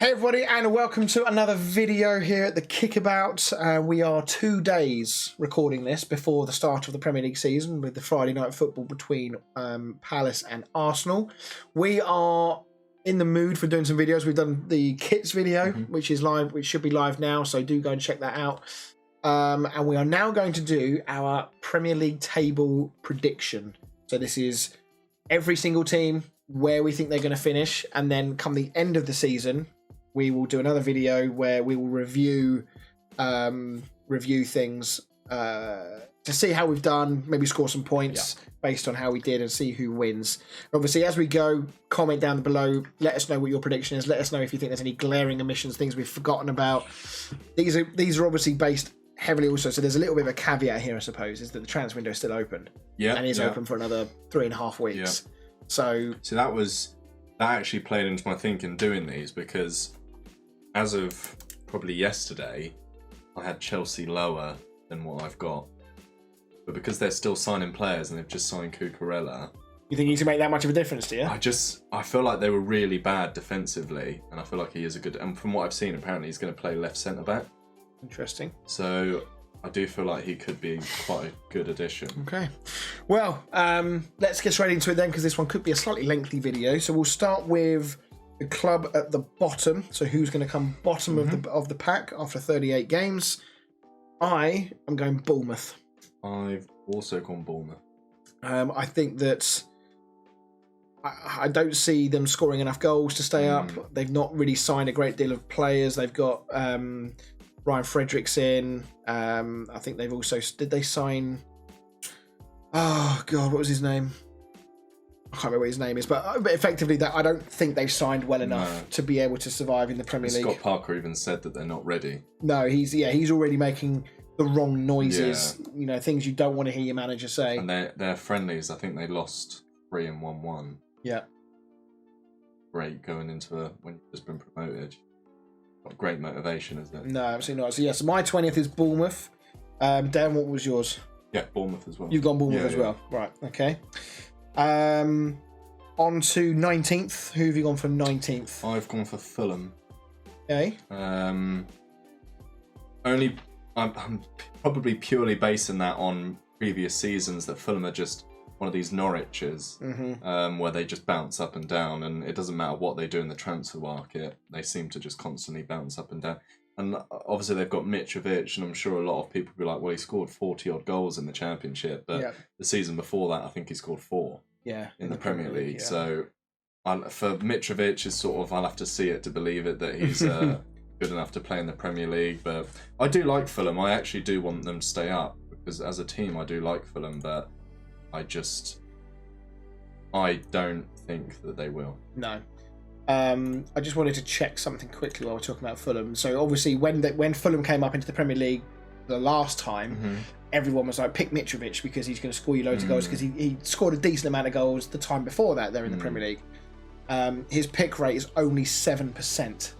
Hey everybody, and welcome to another video here at the Kickabout. We are 2 days recording this before the start of the Premier League season with the Friday night football between Palace and Arsenal. We are in the mood for doing some videos. We've done the kits video, which is live, which should be live now, so do go and check that out. And we are now going to do our Premier League table prediction. So this is every single team, where we think they're going to finish, and then come the end of the season, we will do another video where we will review things to see how we've done, maybe score some points based on how we did and see who wins. Obviously, as we go, comment down below, let us know what your prediction is, let us know if you think there's any glaring omissions, things we've forgotten about. These are obviously based heavily also, so there's a little bit of a caveat here, I suppose, is that the transfer window is still open. And is open for another 3.5 weeks. So that actually played into my thinking doing these, because as of probably yesterday, I had Chelsea lower than what I've got. But because they're still signing players and they've just signed Cucurella. You think you can make that much of a difference, do you? I feel like they were really bad defensively, and I feel like he is a good, and from what I've seen, apparently he's going to play left centre back. Interesting. So I do feel like he could be quite a good addition. Okay. Well, let's get straight into it then, because this one could be a slightly lengthy video. So we'll start with the club at the bottom. So who's going to come bottom of the pack after 38 games? I am going Bournemouth. I've also gone Bournemouth. I think that I don't see them scoring enough goals to stay up. They've not really signed a great deal of players. They've got Ryan Fredericks in. I think they've also... Did they sign... Oh, God, what was his name? I can't remember what his name is. But effectively, that I don't think they've signed well enough to be able to survive in the Premier League. Scott Parker even said that they're not ready. No, he's already making the wrong noises. Yeah. You know, things you don't want to hear your manager say. And their friendlies, I think they lost 3 and 1-1. Yeah. Great going into when you've just been promoted. Not great motivation, is it? No, absolutely not. So yeah, so my 20th is Bournemouth. Dan, what was yours? Yeah, Bournemouth as well. You've gone Bournemouth as well. Right, okay. On to 19th. Who have you gone for 19th? I've gone for Fulham. Okay. I'm probably purely basing that on previous seasons, that Fulham are just one of these Norwiches where they just bounce up and down, and it doesn't matter what they do in the transfer market, they seem to just constantly bounce up and down. And obviously they've got Mitrovic, and I'm sure a lot of people will be like, well, he scored 40 odd goals in the Championship, but the season before that I think he scored 4 in the Premier League. So for Mitrovic, is sort of, I'll have to see it to believe it that he's good enough to play in the Premier League. But I do like Fulham. I actually do want them to stay up, because as a team I do like Fulham, but I don't think that they will. No. I just wanted to check something quickly while we're talking about Fulham. So obviously when Fulham came up into the Premier League the last time, everyone was like, pick Mitrovic because he's going to score you loads of goals, because he scored a decent amount of goals the time before that there in the Premier League. His pick rate is only 7%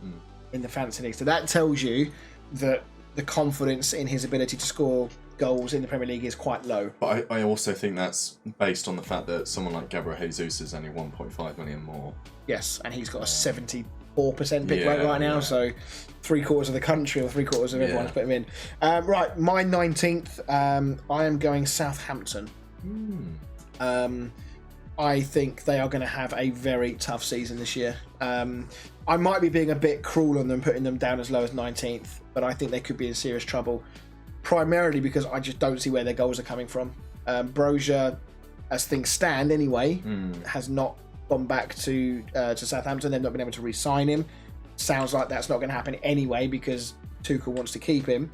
in the Fantasy League. So that tells you that the confidence in his ability to score goals in the Premier League is quite low. But I also think that's based on the fact that someone like Gabriel Jesus is only 1.5 million more. Yes, and he's got a 74% pick rate right now, so 3/4 of the country or 3/4 of everyone's put him in. Right, my 19th, I am going Southampton. I think they are going to have a very tough season this year. I might be being a bit cruel on them, putting them down as low as 19th, but I think they could be in serious trouble. Primarily because I just don't see where their goals are coming from. Brozier, as things stand anyway, has not gone back to Southampton. They've not been able to re-sign him. Sounds like that's not going to happen anyway, because Tuchel wants to keep him.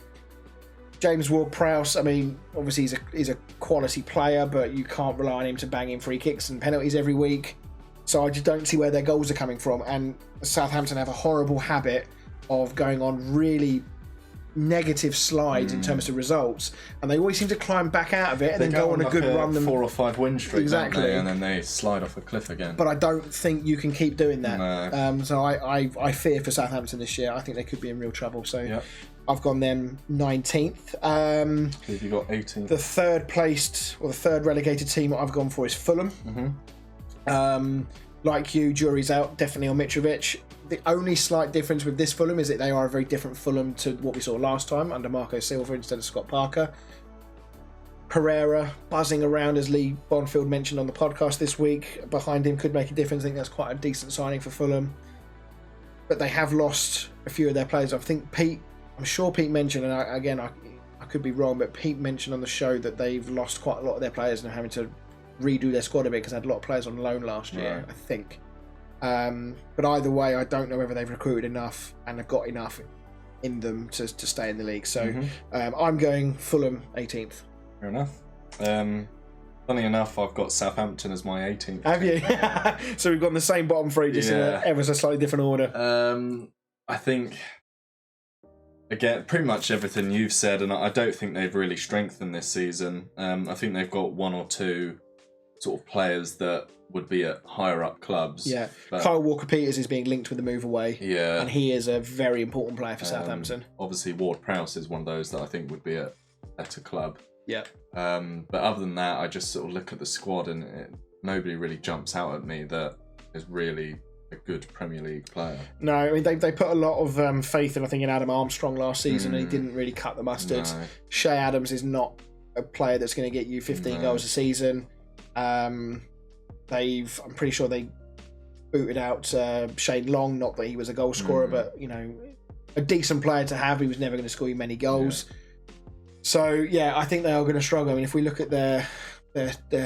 James Ward-Prowse, I mean, obviously he's a quality player, but you can't rely on him to bang in free kicks and penalties every week. So I just don't see where their goals are coming from. And Southampton have a horrible habit of going on really negative slides in terms of results, and they always seem to climb back out of it and then go on a good run. 4 or 5 win streak, exactly, and then they slide off a cliff again. But I don't think you can keep doing that. No. So I fear for Southampton this year. I think they could be in real trouble. So I've gone them 19th. Who have you got 18th? The third placed, or the third relegated team I've gone for is Fulham. Like you, jury's out definitely on Mitrovic. the only slight difference with this Fulham is that they are a very different Fulham to what we saw last time under Marco Silva instead of Scott Parker. Pereira buzzing around, as Lee Bonfield mentioned on the podcast this week. Behind him could make a difference. I think that's quite a decent signing for Fulham. But they have lost a few of their players. I think I'm sure Pete mentioned, and I could be wrong, but Pete mentioned on the show that they've lost quite a lot of their players and are having to redo their squad a bit because they had a lot of players on loan last year, right. I think. But either way, I don't know whether they've recruited enough and have got enough in them to stay in the league. So I'm going Fulham 18th. Fair enough. Funny enough, I've got Southampton as my 18th. Have you? So we've got the same bottom three, just in ever so slightly different order. I think, again, pretty much everything you've said, and I don't think they've really strengthened this season. I think they've got one or two sort of players that would be at higher up clubs. Yeah, Kyle Walker-Peters is being linked with the move away. Yeah. And he is a very important player for Southampton. Obviously, Ward-Prowse is one of those that I think would be at a better club. Yeah. But other than that, I just sort of look at the squad and nobody really jumps out at me that is really a good Premier League player. No, I mean, they put a lot of faith in, I think, in Adam Armstrong last season, and he didn't really cut the mustard. No. Shea Adams is not a player that's going to get you 15 goals a season. I'm pretty sure they booted out Shane Long, not that he was a goal scorer, but, you know, a decent player to have. He was never going to score you many goals. Yeah. So, yeah, I think they are going to struggle. I mean, if we look at their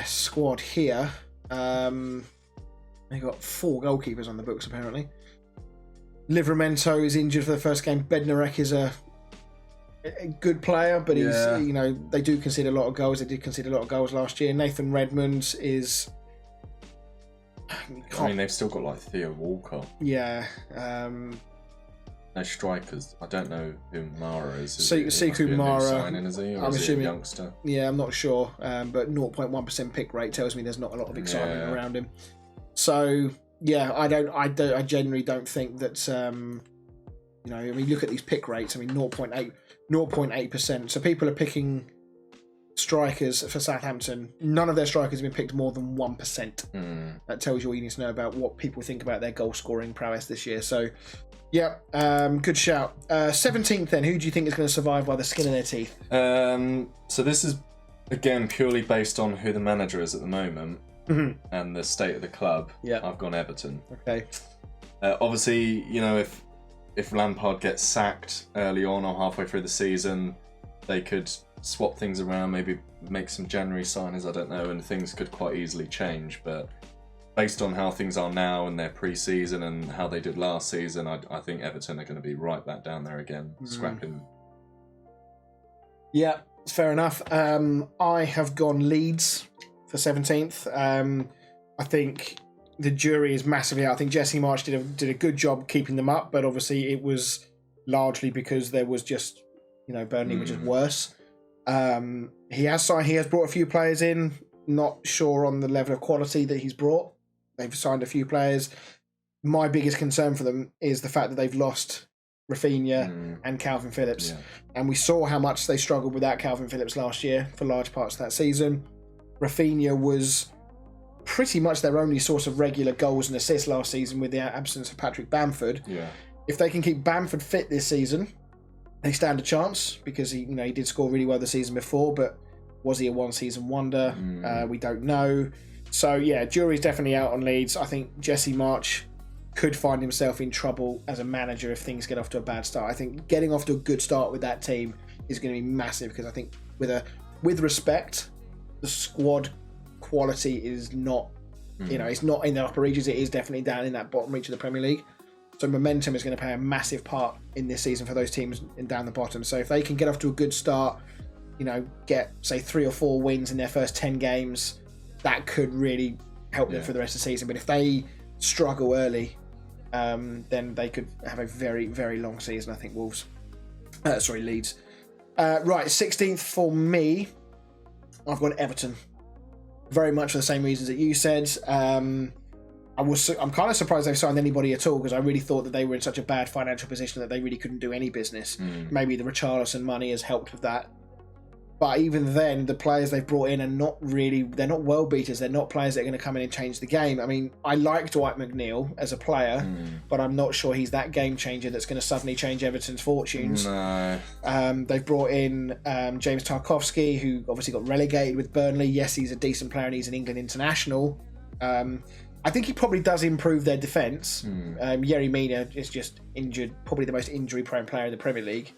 squad here, they got 4 goalkeepers on the books, apparently. Livramento is injured for the first game. Bednarek is a good player, but he's, you know, they do concede a lot of goals. They did concede a lot of goals last year. Nathan Redmond is... I mean, they've still got, like, Theo Walcott. Yeah. No strikers. I don't know who Mara is. Sekou Mara. Signing, is he? Or I'm is assuming, he a youngster? Yeah, I'm not sure. But 0.1% pick rate tells me there's not a lot of excitement around him. So yeah, I genuinely don't think that. You know, I mean, look at these pick rates. I mean, 0.8%. So people are picking strikers for Southampton. None of their strikers have been picked more than 1%. That tells you all you need to know about what people think about their goal scoring prowess this year. So. Yeah, good shout. 17th then, who do you think is going to survive by the skin of their teeth? So this is, again, purely based on who the manager is at the moment and the state of the club. Yeah. I've gone Everton. Okay. Obviously, you know, if Lampard gets sacked early on or halfway through the season, they could swap things around, maybe make some January signings, I don't know, and things could quite easily change, but... Based on how things are now in their pre-season and how they did last season, I think Everton are going to be right back down there again, scrapping. Yeah, fair enough. I have gone Leeds for 17th. I think the jury is massively out. I think Jesse Marsch did a good job keeping them up, but obviously it was largely because there was just, you know, Burnley were just worse. He has brought a few players in. Not sure on the level of quality that he's brought. They've signed a few players. My biggest concern for them is the fact that they've lost Rafinha and Calvin Phillips. Yeah. And we saw how much they struggled without Calvin Phillips last year for large parts of that season. Rafinha was pretty much their only source of regular goals and assists last season with the absence of Patrick Bamford. Yeah. If they can keep Bamford fit this season, they stand a chance because he did score really well the season before, but was he a one-season wonder? We don't know. So, yeah, jury's definitely out on Leeds. I think Jesse Marsch could find himself in trouble as a manager if things get off to a bad start. I think getting off to a good start with that team is going to be massive because I think with respect, the squad quality is not, it's not in the upper reaches. It is definitely down in that bottom reach of the Premier League. So momentum is going to play a massive part in this season for those teams down the bottom. So if they can get off to a good start, get, say, 3 or 4 wins in their first 10 games, that could really help them for the rest of the season. But if they struggle early, then they could have a very, very long season, I think, Leeds. Right, 16th for me, I've got Everton. Very much for the same reasons that you said. I'm kind of surprised they've signed anybody at all because I really thought that they were in such a bad financial position that they really couldn't do any business. Maybe the Richarlison money has helped with that. But even then, the players they've brought in are they're not world beaters. They're not players that are going to come in and change the game. I mean, I like Dwight McNeil as a player, but I'm not sure he's that game changer that's going to suddenly change Everton's fortunes. No. They've brought in James Tarkowski, who obviously got relegated with Burnley. Yes, he's a decent player and he's an England international. I think he probably does improve their defence. Yerry Mina is just injured, probably the most injury-prone player in the Premier League.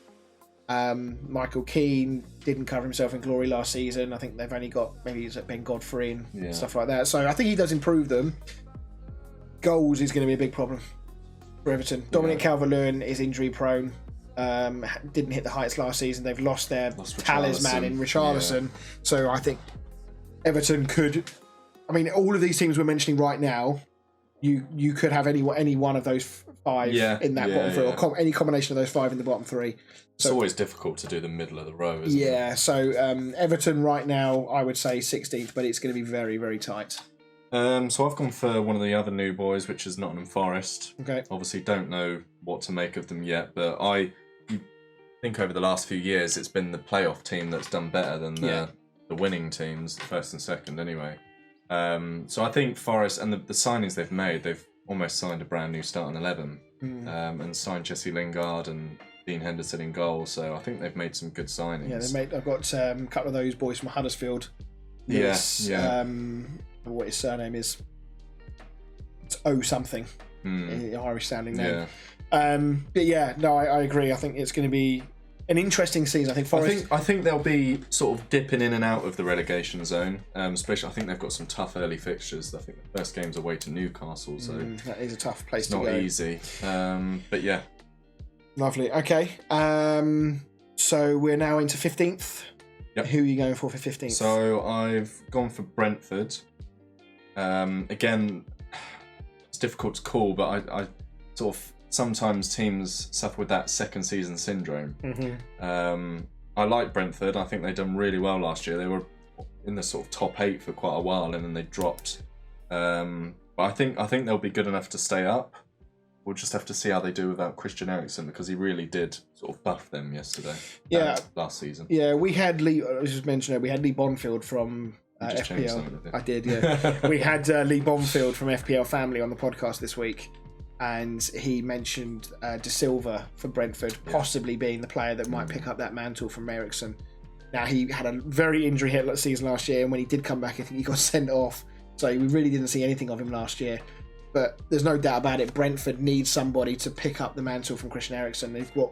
Michael Keane didn't cover himself in glory last season. I think they've only got maybe Ben Godfrey and stuff like that. So I think he does improve them. Goals is going to be a big problem for Everton. Dominic Calvert-Lewin is injury prone. Didn't hit the heights last season. They've lost their talisman in Richarlison. Yeah. So I think Everton could. I mean, all of these teams we're mentioning right now, you could have any one of those five in that bottom three, or any combination of those five in the bottom three. It's always difficult to do the middle of the row, isn't it? Yeah, so Everton right now, I would say 16th, but it's going to be very, very tight. So I've gone for one of the other new boys, which is Nottingham Forest. Okay. Obviously, don't know what to make of them yet, but I think over the last few years, it's been the playoff team that's done better than the winning teams, first and second, anyway. So I think Forest and the signings they've made, they've almost signed a brand new starting 11, and signed Jesse Lingard and Dean Henderson in goal. So I think they've made some good signings. Yeah, I've got a couple of those boys from Huddersfield. Yes, what his surname is? It's O something, Irish sounding name. Yeah. But yeah, no, I agree. I think it's going to be an interesting season. I think Forest. I think they'll be sort of dipping in and out of the relegation zone. Especially, I think they've got some tough early fixtures. I think the first game's away to Newcastle, so that is a tough place to go. It's not easy. But yeah, lovely. Okay, so we're now into 15th. Yep. Who are you going for 15th? So I've gone for Brentford. Again, it's difficult to call, but I sort of. Sometimes teams suffer with that second season syndrome. I like Brentford. I think they've done really well last year. They were in the sort of top 8 for quite a while, and then they dropped. But I think they'll be good enough to stay up. We'll just have to see how they do without Christian Eriksen, because he really did sort of buff them yesterday. Last season. Yeah, we had Lee. I was just mentioning we had Lee Bonfield from FPL. I did. Yeah, we had Lee Bonfield from FPL Family on the podcast this week. And he mentioned De Silva for Brentford possibly being the player that might pick up that mantle from Eriksen. Now, he had a very injury hit season last year, and when he did come back, I think he got sent off. So we really didn't see anything of him last year. But there's no doubt about it, Brentford needs somebody to pick up the mantle from Christian Eriksen. They've got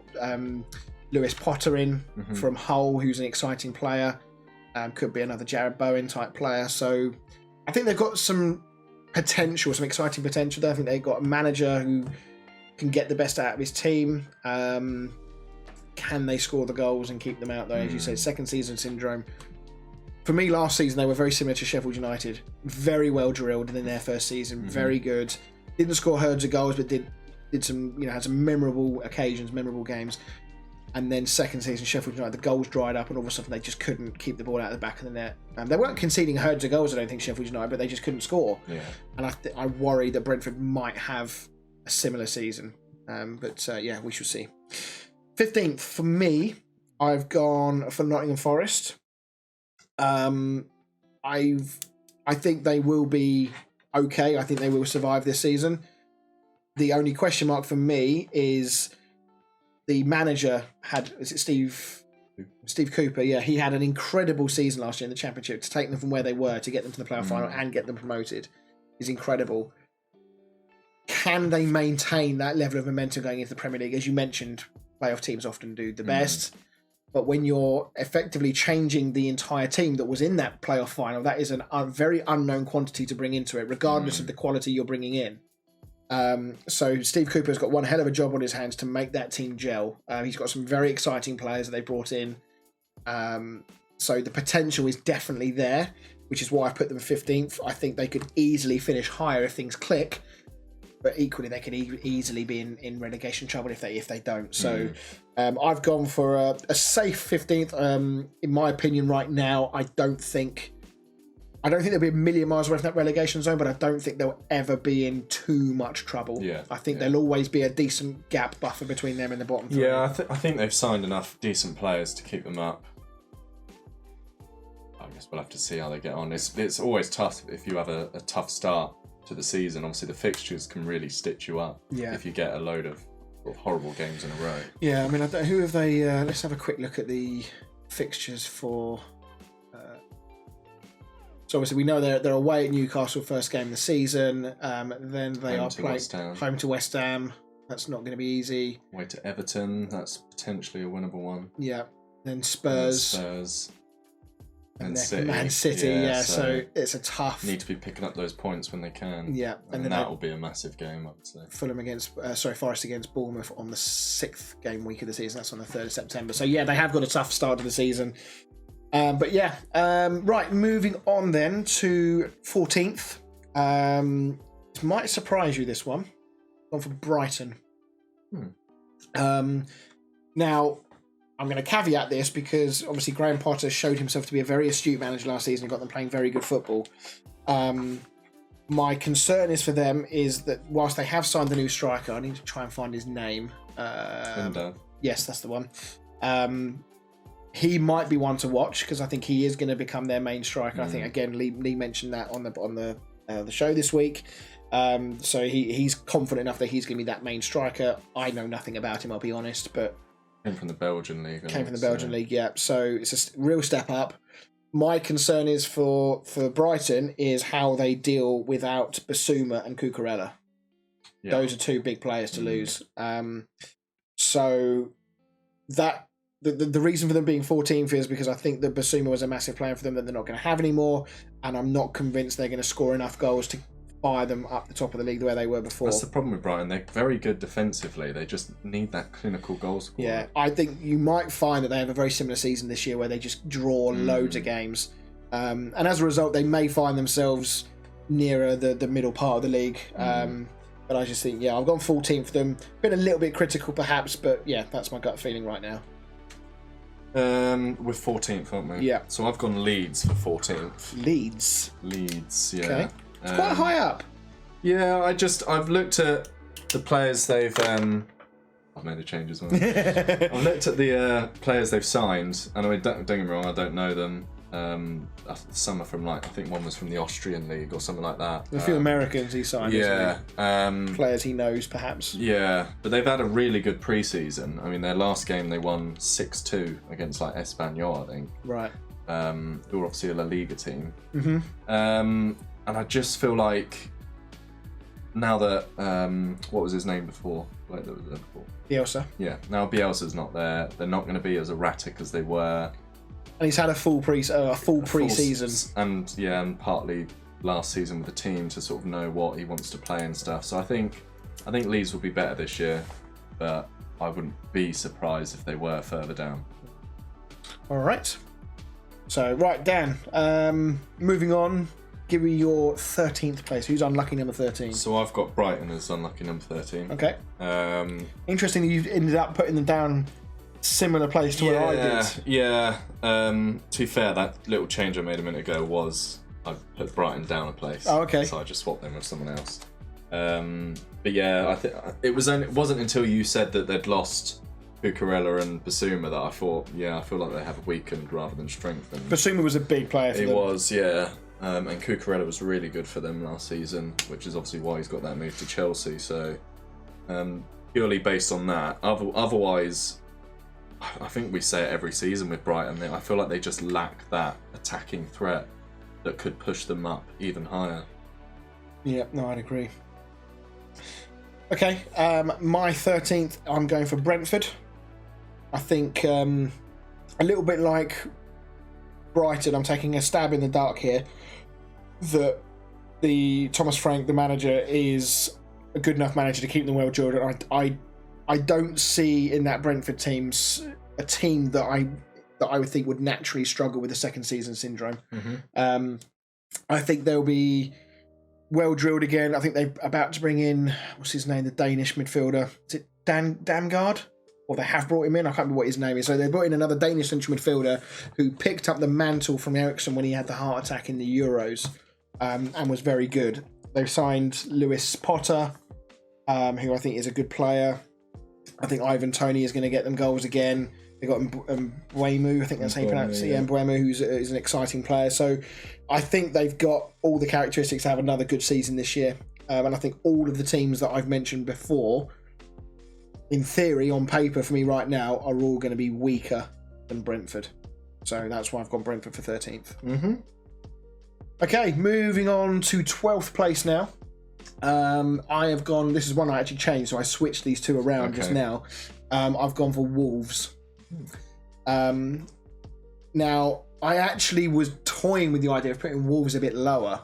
Lewis Potter in from Hull, who's an exciting player. Could be another Jared Bowen type player. So I think they've got some exciting potential there. I think they've got a manager who can get the best out of his team. Can they score the goals and keep them out there? As you say, second season syndrome. For me, last season, they were very similar to Sheffield United. Very well drilled in their first season. Very good. Didn't score herds of goals, but did some, had some memorable occasions, memorable games. And then second season, Sheffield United, the goals dried up, and all of a sudden they just couldn't keep the ball out of the back of the net. They weren't conceding herds of goals, I don't think, Sheffield United, but they just couldn't score. Yeah. And I worry that Brentford might have a similar season. But we shall see. 15th, for me, I've gone for Nottingham Forest. I think they will be okay. I think they will survive this season. The only question mark for me is... the manager is it Steve Cooper? Yeah, he had an incredible season last year in the Championship. To take them from where they were to get them to the playoff final and get them promoted is incredible. Can they maintain that level of momentum going into the Premier League? As you mentioned, playoff teams often do the best. But when you're effectively changing the entire team that was in that playoff final, that is a very unknown quantity to bring into it, regardless of the quality you're bringing in. So Steve Cooper's got one hell of a job on his hands to make that team gel. He's got some very exciting players that they brought in. So the potential is definitely there, which is why I put them 15th. I think they could easily finish higher if things click, but equally they could easily be in relegation trouble if they don't. So I've gone for a safe 15th. In my opinion, right now, I don't think they'll be a million miles away from that relegation zone, but I don't think they'll ever be in too much trouble. Yeah, I think there'll always be a decent gap buffer between them and the bottom three. Yeah, I think they've signed enough decent players to keep them up. guess we'll have to see how they get on. It's always tough if you have a tough start to the season. Obviously, the fixtures can really stitch you up if you get a load of horrible games in a row. Yeah, I mean, who have they? Let's have a quick look at the fixtures for. So obviously we know they're away at Newcastle, first game of the season. Then they are playing home to West Ham. That's not going to be easy. Away to Everton. That's potentially a winnable one. Yeah. Then Spurs. And Man City. Yeah. So it's a tough. Need to be picking up those points when they can. Yeah. And then that will be a massive game, I would say. Forest against Bournemouth on the 6th game week of the season. That's on the 3rd of September. So yeah, they have got a tough start to the season. Right, moving on then to 14th. It might surprise you, this one. Gone for Brighton. Now, I'm going to caveat this because obviously Graham Potter showed himself to be a very astute manager last season and got them playing very good football. My concern is for them is that whilst they have signed a new striker, I need to try and find his name. Yes, that's the one. He might be one to watch because I think he is going to become their main striker. I think again Lee mentioned that on the show this week. So he's confident enough that he's going to be that main striker. I know nothing about him, I'll be honest, but came from the Belgian league. Yeah. So it's a real step up. My concern is for Brighton is how they deal without Basuma and Cucurella. Yeah. Those are two big players to lose. So that. The reason for them being 14th is because I think that Basuma was a massive player for them that they're not going to have anymore, and I'm not convinced they're going to score enough goals to fire them up the top of the league the way they were before. That's the problem with Brighton. They're very good defensively. They just need that clinical goal scorer. Yeah, I think you might find that they have a very similar season this year where they just draw loads of games. And as a result, they may find themselves nearer the middle part of the league. But I just think, I've gone 14th for them. Been a little bit critical perhaps, but yeah, that's my gut feeling right now. We're 14th, aren't we? Yeah. So I've gone Leeds for 14th. Leeds, yeah. Okay. It's quite high up. Yeah, I've looked at the players they've I've made a change as well. I've looked at the players they've signed, and I mean, don't get me wrong, I don't know them. Some are from I think one was from the Austrian league or something like that. A few Americans he signed. Yeah. Players he knows, perhaps. Yeah, but they've had a really good pre-season. I mean, their last game they won 6-2 against Espanyol, I think. Right. Who are obviously a La Liga team. Mm-hmm. And I just feel like now that what was his name before? Bielsa. Yeah. Now Bielsa's not there. They're not going to be as erratic as they were. And he's had a full pre-season. And partly last season with the team to sort of know what he wants to play and stuff. So I think Leeds will be better this year, but I wouldn't be surprised if they were further down. All right. So, right, Dan, moving on, give me your 13th place. Who's unlucky number 13? So I've got Brighton as unlucky number 13. Okay. Interesting you ended up putting them down similar place to where I did. Yeah. To be fair, that little change I made a minute ago was I put Brighton down a place. Oh, okay. So I just swapped them with someone else. But yeah, I think it wasn't until you said that they'd lost Cucurella and Basuma that I thought, I feel like they have weakened rather than strengthened. Basuma was a big player for them. He was, yeah. And Cucurella was really good for them last season, which is obviously why he's got that move to Chelsea. So purely based on that. Otherwise, I think we say it every season with Brighton. I feel like they just lack that attacking threat that could push them up even higher. Yeah, no, I'd agree. Okay, my 13th, I'm going for Brentford. I think a little bit like Brighton, I'm taking a stab in the dark here, that the Thomas Frank, the manager, is a good enough manager to keep them well drilled. I don't see in that Brentford teams a team that I would think would naturally struggle with the second season syndrome. Mm-hmm. I think they'll be well drilled again. I think they're about to bring in, what's his name, the Danish midfielder. Is it Damgaard? Or they have brought him in. I can't remember what his name is. So they brought in another Danish central midfielder who picked up the mantle from Eriksen when he had the heart attack in the Euros, and was very good. They've signed Lewis Potter, who I think is a good player. I think Ivan Toney is going to get them goals again. They've got Mbeumo, I think that's how you pronounce it. Yeah, Mbeumo, who's an exciting player. So I think they've got all the characteristics to have another good season this year. And I think all of the teams that I've mentioned before, in theory, on paper for me right now, are all going to be weaker than Brentford. So that's why I've gone Brentford for 13th. Mm-hmm. Okay, moving on to 12th place now. I have gone, this is one I actually changed, so I switched these two around just now. I've gone for Wolves. Now, I actually was toying with the idea of putting Wolves a bit lower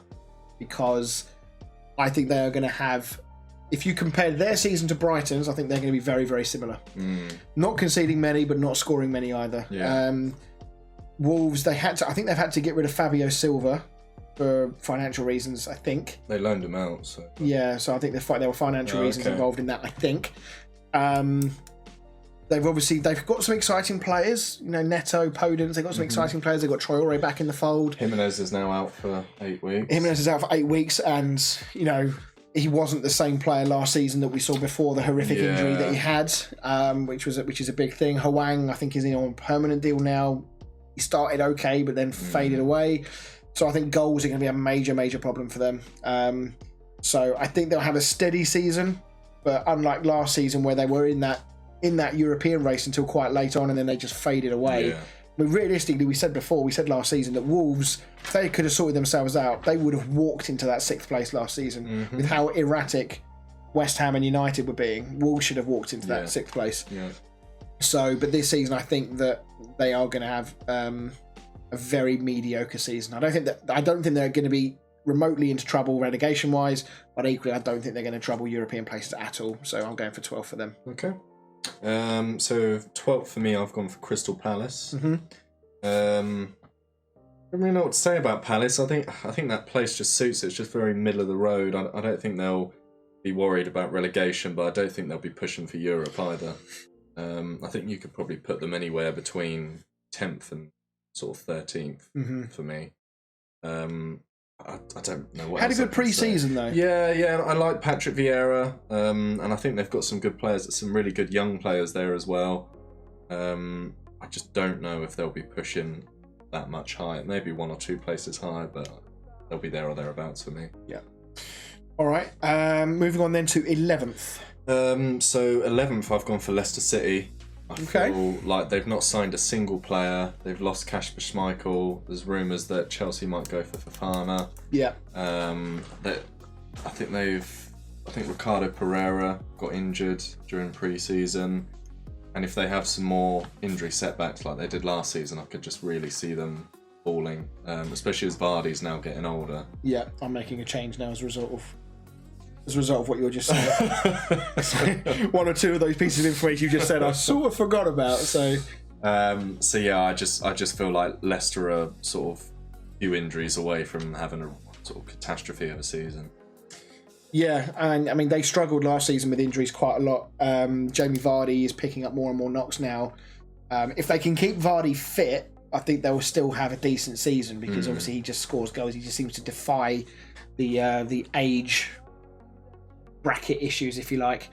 because I think they are going to have, if you compare their season to Brighton's, I think they're going to be very, very similar. Not conceding many, but not scoring many either. Yeah. Wolves, I think they've had to get rid of Fabio Silva for financial reasons, I think. They loaned him out. So. Yeah, so I think there were financial reasons involved in that, I think. They've got some exciting players, Neto, Podence, they've got some exciting players. They've got Traore back in the fold. Jimenez is now out for 8 weeks. Jimenez is out for 8 weeks, and, he wasn't the same player last season that we saw before the horrific injury that he had, which is a big thing. Hwang, I think, is on a permanent deal now. He started okay, but then faded away. So I think goals are going to be a major, major problem for them. So I think they'll have a steady season, but unlike last season where they were in that European race until quite late on and then they just faded away. Yeah. But realistically, we said last season that Wolves, if they could have sorted themselves out, they would have walked into that 6th place last season. With how erratic West Ham and United were being. Wolves should have walked into that 6th place. Yeah. So, but this season, I think that they are going to have a very mediocre season. I don't think they're going to be remotely into trouble relegation wise, but equally, I don't think they're going to trouble European places at all. So I'm going for 12 for them. Okay. So 12th for me, I've gone for Crystal Palace. I don't really know what to say about Palace. I think that place just suits it. It's just very middle of the road. I don't think they'll be worried about relegation, but I don't think they'll be pushing for Europe either. I think you could probably put them anywhere between 10th and sort of 13th for me. I don't know what had else a good pre-season though. Yeah, I like Patrick Vieira, and I think they've got some good players, some really good young players there as well. I just don't know if they'll be pushing that much higher. Maybe 1 or 2 places higher, but they'll be there or thereabouts for me. Yeah. All right. Moving on then to 11th. So 11th, I've gone for Leicester City. I feel like they've not signed a single player. They've lost Kasper Schmeichel. There's rumours that Chelsea might go for Fofana. Yeah. I think Ricardo Pereira got injured during pre-season, and if they have some more injury setbacks like they did last season, I could just really see them falling. Especially as Vardy's now getting older. Yeah, I'm making a change now as a result of what you were just saying. 1 or 2 of those pieces of information you just said, I sort of forgot about. So yeah, I just feel like Leicester are sort of a few injuries away from having a sort of catastrophe of a season. Yeah, and I mean they struggled last season with injuries quite a lot. Jamie Vardy is picking up more and more knocks now. If they can keep Vardy fit, I think they will still have a decent season because obviously he just scores goals. He just seems to defy the age bracket issues, if you like.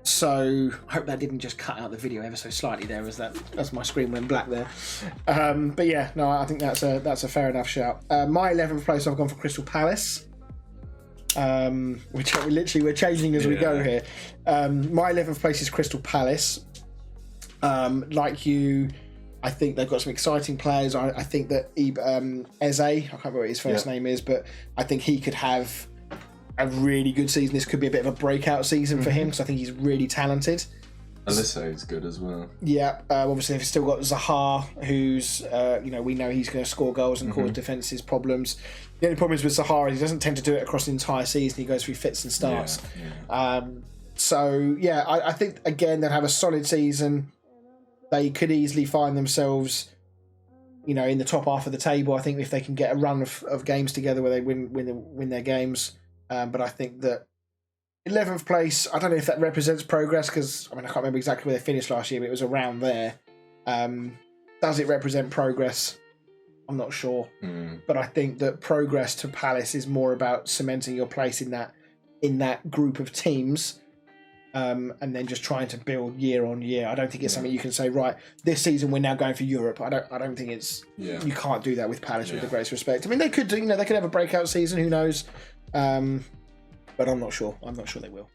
So I hope that didn't just cut out the video ever so slightly there, as my screen went black there. But yeah, no, I think that's a fair enough shout. My 11th place, I've gone for Crystal Palace, which we're changing as we go here. My 11th place is Crystal Palace. Like you, I think they've got some exciting players. I think that Eze, I can't remember what his first name is, but I think he could have a really good season. This could be a bit of a breakout season for him because I think he's really talented. Olise is good as well. Yeah, obviously they've still got Zaha, who's we know he's going to score goals and cause defences problems. The only problem is with Zaha is he doesn't tend to do it across the entire season. He goes through fits and starts. So yeah, I think again they'll have a solid season. They could easily find themselves, in the top half of the table. I think if they can get a run of games together where they win their games. But I think that 11th place, I don't know if that represents progress because I can't remember exactly where they finished last year, but it was around there. Does it represent progress? I'm not sure. But I think that progress to Palace is more about cementing your place in that group of teams and then just trying to build year on year. I don't think it's something you can say, right, this season we're now going for Europe. I don't think it's you can't do that with Palace with the greatest respect. I mean, they could do, they could have a breakout season, who knows? But I'm not sure. I'm not sure they will.